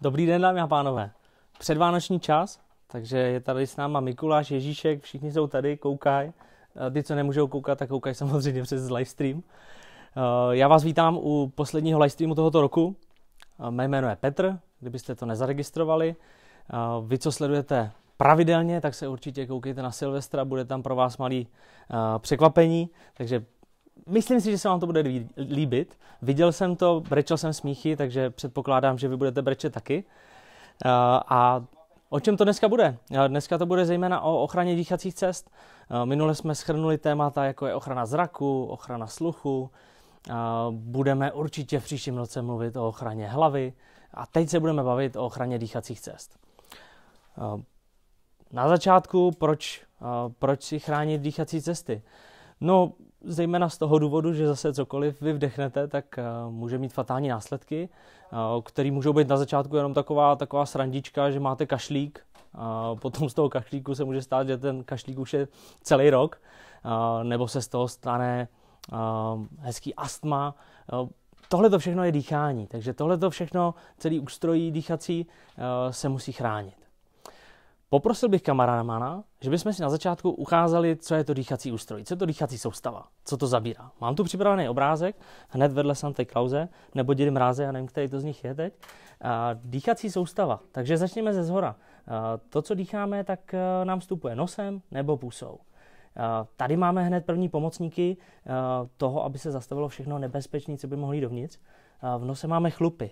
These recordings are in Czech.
Dobrý den, dámy a pánové. Předvánoční čas, takže je tady s náma Mikuláš, Ježíšek, všichni jsou tady, koukají. Ty, co nemůžou koukat, tak koukají samozřejmě přes livestream. Já vás vítám u posledního livestreamu tohoto roku. Mé jméno je Petr, kdybyste to nezaregistrovali. Vy, co sledujete pravidelně, tak se určitě koukejte na Silvestra, bude tam pro vás malý překvapení, takže myslím si, že se vám to bude líbit. Viděl jsem to, brečel jsem smíchy, takže předpokládám, že vy budete brečet taky. A o čem to dneska bude? Dneska to bude zejména o ochraně dýchacích cest. Minule jsme shrnuli témata, jako je ochrana zraku, ochrana sluchu. Budeme určitě v příštím roce mluvit o ochraně hlavy. A teď se budeme bavit o ochraně dýchacích cest. Na začátku, proč si chránit dýchací cesty? No, zejména z toho důvodu, že zase cokoliv vy vdechnete, tak může mít fatální následky, které můžou být na začátku jenom taková srandička, že máte kašlík. Potom z toho kašlíku se může stát, že ten kašlík už je celý rok, nebo se z toho stane hezký astma. Tohle to všechno je dýchání, takže tohle to všechno, celý ústrojí dýchací, se musí chránit. Poprosil bych kamarádmana, že bychom si na začátku ukázali, co je to dýchací ústroj, co je to dýchací soustava, co to zabírá. Mám tu připravený obrázek, hned vedle Santa Clause, nebo Dědy Mráze, já nevím, který to z nich je teď. Dýchací soustava, takže začněme ze zhora. To, co dýcháme, tak nám vstupuje nosem nebo pusou. Tady máme hned první pomocníky toho, aby se zastavilo všechno nebezpečné, co by mohlo jít dovnitř. V nose máme chlupy.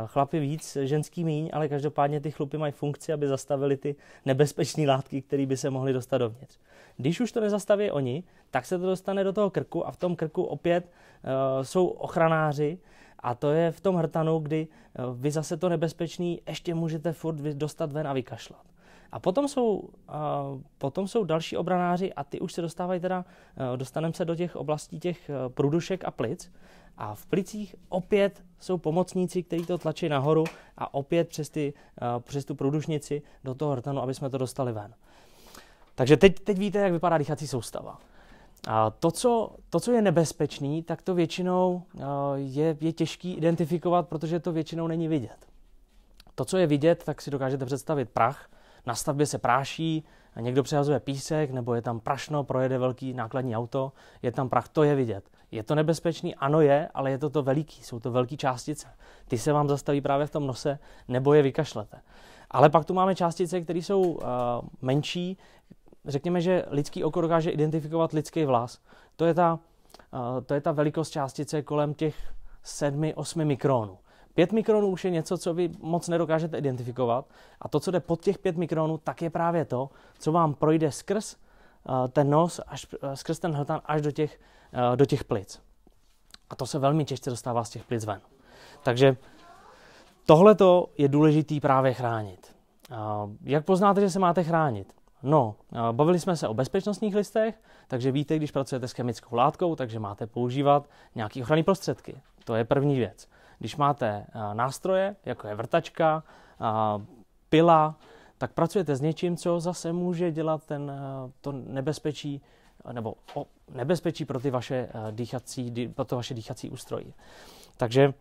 Chlapy víc, ženský míň, ale každopádně ty chlupy mají funkci, aby zastavili ty nebezpečné látky, které by se mohly dostat dovnitř. Když už to nezastaví oni, tak se to dostane do toho krku a v tom krku opět jsou ochranáři a to je v tom hrtanu, kdy vy zase to nebezpečný ještě můžete furt dostat ven a vykašlat. A potom jsou další obranáři a ty už se dostávají dostaneme se do těch oblastí těch průdušek a plic. A v plicích opět jsou pomocníci, kteří to tlačí nahoru a opět přes tu průdušnici do toho hrtanu, aby jsme to dostali ven. Takže teď víte, jak vypadá dýchací soustava. A to, co je nebezpečný, tak to většinou je těžký identifikovat, protože to většinou není vidět. To, co je vidět, tak si dokážete představit prach. Na stavbě se práší, někdo přehazuje písek, nebo je tam prašno, projede velký nákladní auto, je tam prach, to je vidět. Je to nebezpečný? Ano je, ale je to veliký, jsou to velké částice. Ty se vám zastaví právě v tom nose, nebo je vykašlete. Ale pak tu máme částice, které jsou menší. Řekněme, že lidský oko dokáže identifikovat lidský vlas. To je ta velikost částice kolem těch 7-8 mikronů. 5 mikronů už je něco, co vy moc nedokážete identifikovat a to, co jde pod těch 5 mikronů, tak je právě to, co vám projde skrz ten nos, skrz ten hrtan až do těch plic. A to se velmi těžce dostává z těch plic ven. Takže tohleto je důležitý právě chránit. Jak poznáte, že se máte chránit? No, bavili jsme se o bezpečnostních listech, takže víte, když pracujete s chemickou látkou, takže máte používat nějaké ochranné prostředky. To je první věc. Když máte nástroje, jako je vrtačka, pila, tak pracujete s něčím, co zase může dělat to nebezpečí, nebo nebezpečí pro ty vaše dýchací ústrojí. Takže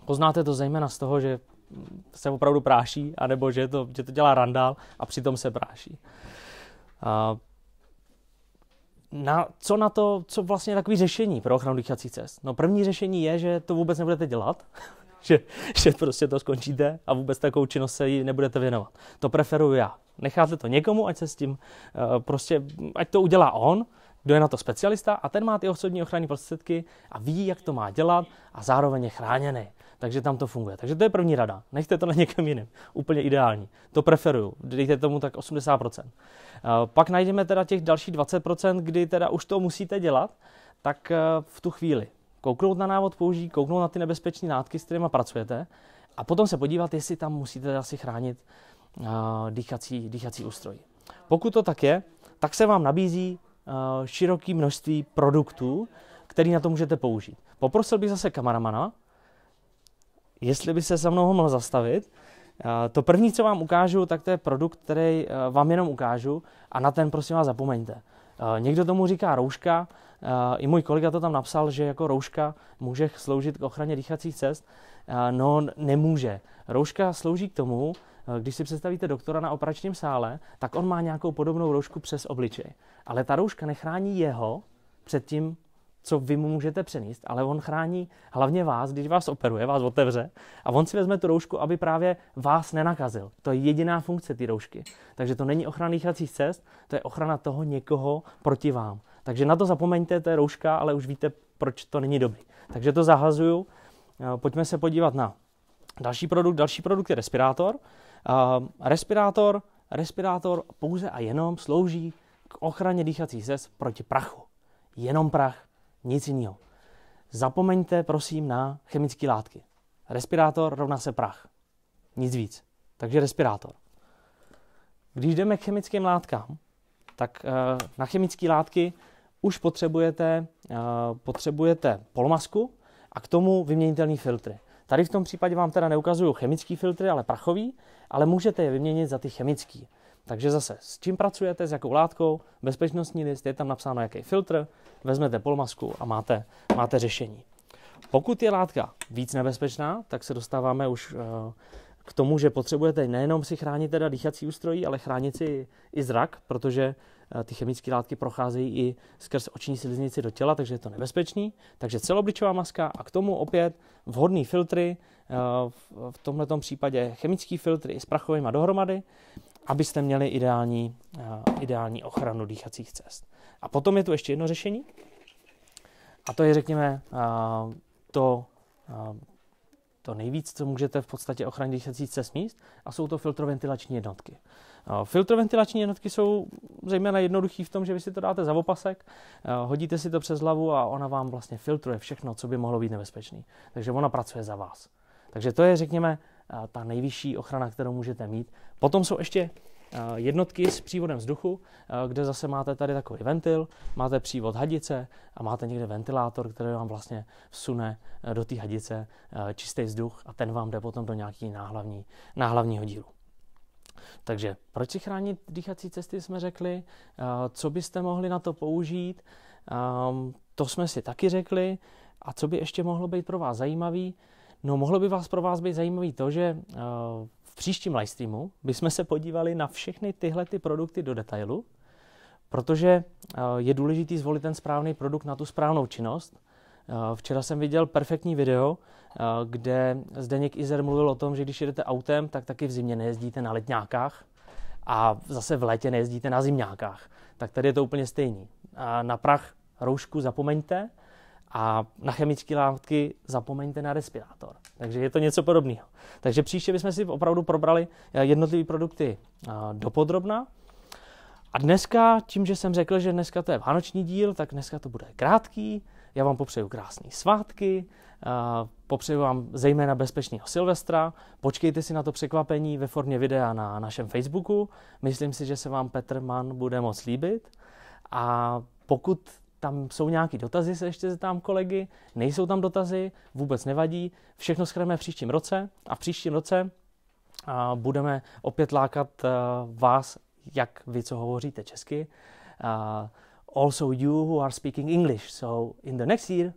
poznáte to zejména z toho, že se opravdu práší, anebo že to dělá randál a přitom se práší. Co vlastně je takový řešení pro ochranu dýchacích cest? No první řešení je, že to vůbec nebudete dělat, že prostě to skončíte a vůbec takovou činnost se jí nebudete věnovat. To preferuju já. Necháte to někomu, ať se s tím ať to udělá on, kdo je na to specialista a ten má ty osobní ochranné prostředky a ví, jak to má dělat a zároveň je chráněný. Takže tam to funguje. Takže to je první rada. Nechte to na někém jiném. Úplně ideální. To preferuju. Dejte tomu tak 80%. Pak najdeme teda těch dalších 20%, kdy teda už to musíte dělat, tak v tu chvíli kouknout na návod použít, kouknout na ty nebezpečné látky, s kterými pracujete a potom se podívat, jestli tam musíte asi chránit dýchací ústroj. Pokud to tak je, tak se vám nabízí široké množství produktů, který na to můžete použít. Poprosil bych zase kameramana, jestli by se za mnou mohl zastavit. To první, co vám ukážu, tak to je produkt, který vám jenom ukážu a na ten prosím vás zapomeňte. Někdo tomu říká rouška, I můj kolega to tam napsal, že jako rouška může sloužit k ochraně dýchacích cest. No, nemůže. Rouška slouží k tomu, když si představíte doktora na operačním sále, tak on má nějakou podobnou roušku přes obličej. Ale ta rouška nechrání jeho před tím, co vy mu můžete přenést, ale on chrání hlavně vás, když vás operuje, vás otevře a on si vezme tu roušku, aby právě vás nenakazil. To je jediná funkce té roušky. Takže to není ochrana dýchacích cest, to je ochrana toho někoho proti vám. Takže na to zapomeňte, to je rouška, ale už víte, proč to není dobrý. Takže to zahazuju. Pojďme se podívat na další produkt. Další produkt je respirátor. Respirátor pouze a jenom slouží k ochraně dýchacích cest proti prachu. Jenom prach, nic jiného. Zapomeňte prosím na chemické látky. Respirátor rovná se prach. Nic víc. Takže respirátor. Když jdeme k chemickým látkám, tak na chemické látky už potřebujete polmasku a k tomu vyměnitelné filtry. Tady v tom případě vám teda neukazuju chemické filtry, ale prachový, ale můžete je vyměnit za ty chemický. Takže zase, s čím pracujete, s jakou látkou, bezpečnostní list, je tam napsáno, jaký filtr, vezmete polmasku a máte řešení. Pokud je látka víc nebezpečná, tak se dostáváme už k tomu, že potřebujete nejenom si chránit teda dýchací ústrojí, ale chránit si i zrak, protože ty chemické látky procházejí i skrz oční sliznici do těla, takže je to nebezpečný. Takže celobličová maska a k tomu opět vhodný filtry, v tomto případě chemický filtry i s prachovými dohromady, abyste měli ideální ochranu dýchacích cest. A potom je tu ještě jedno řešení, a to je, řekněme, to nejvíc, co můžete v podstatě ochránit dýchacích cest mít, a jsou to filtroventilační jednotky. Filtroventilační jednotky jsou zejména jednoduchý v tom, že vy si to dáte za opasek, hodíte si to přes hlavu a ona vám vlastně filtruje všechno, co by mohlo být nebezpečný. Takže ona pracuje za vás. Takže to je, řekněme, ta nejvyšší ochrana, kterou můžete mít. Potom jsou ještě jednotky s přívodem vzduchu, kde zase máte tady takový ventil, máte přívod hadice a máte někde ventilátor, který vám vlastně vsune do té hadice čistý vzduch a ten vám jde potom do nějaký náhlavního dílu. Takže proč si chránit dýchací cesty, jsme řekli, co byste mohli na to použít, to jsme si taky řekli, a co by ještě mohlo být pro vás zajímavý. No, mohlo by pro vás být zajímavý to, že v příštím livestreamu bychom se podívali na všechny tyhle ty produkty do detailu, protože je důležitý zvolit ten správný produkt na tu správnou činnost. Včera jsem viděl perfektní video, kde Zdeněk Izer mluvil o tom, že když jedete autem, tak taky v zimě nejezdíte na letňákách a zase v létě nejezdíte na zimňákách. Tak tady je to úplně stejný. Na prach roušku zapomeňte a na chemické látky zapomeňte na respirátor. Takže je to něco podobného. Takže příště bychom si opravdu probrali jednotlivé produkty dopodrobna. A dneska, tím, že jsem řekl, že dneska to je vánoční díl, tak dneska to bude krátký. Já vám popřeju krásné svátky, popřeju vám zejména bezpečného Silvestra. Počkejte si na to překvapení ve formě videa na našem Facebooku. Myslím si, že se vám Petr Mann bude moc líbit. A pokud tam jsou nějaký dotazy, se ještě zeptám kolegy, nejsou tam dotazy, vůbec nevadí. Všechno shrneme v příštím roce a v příštím roce budeme opět lákat vás, jak vy, co hovoříte česky, also you who are speaking English. So in the next year,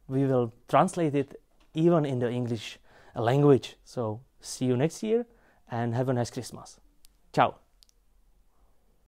we will translate it even in the English language. So see you next year and have a nice Christmas. Ciao.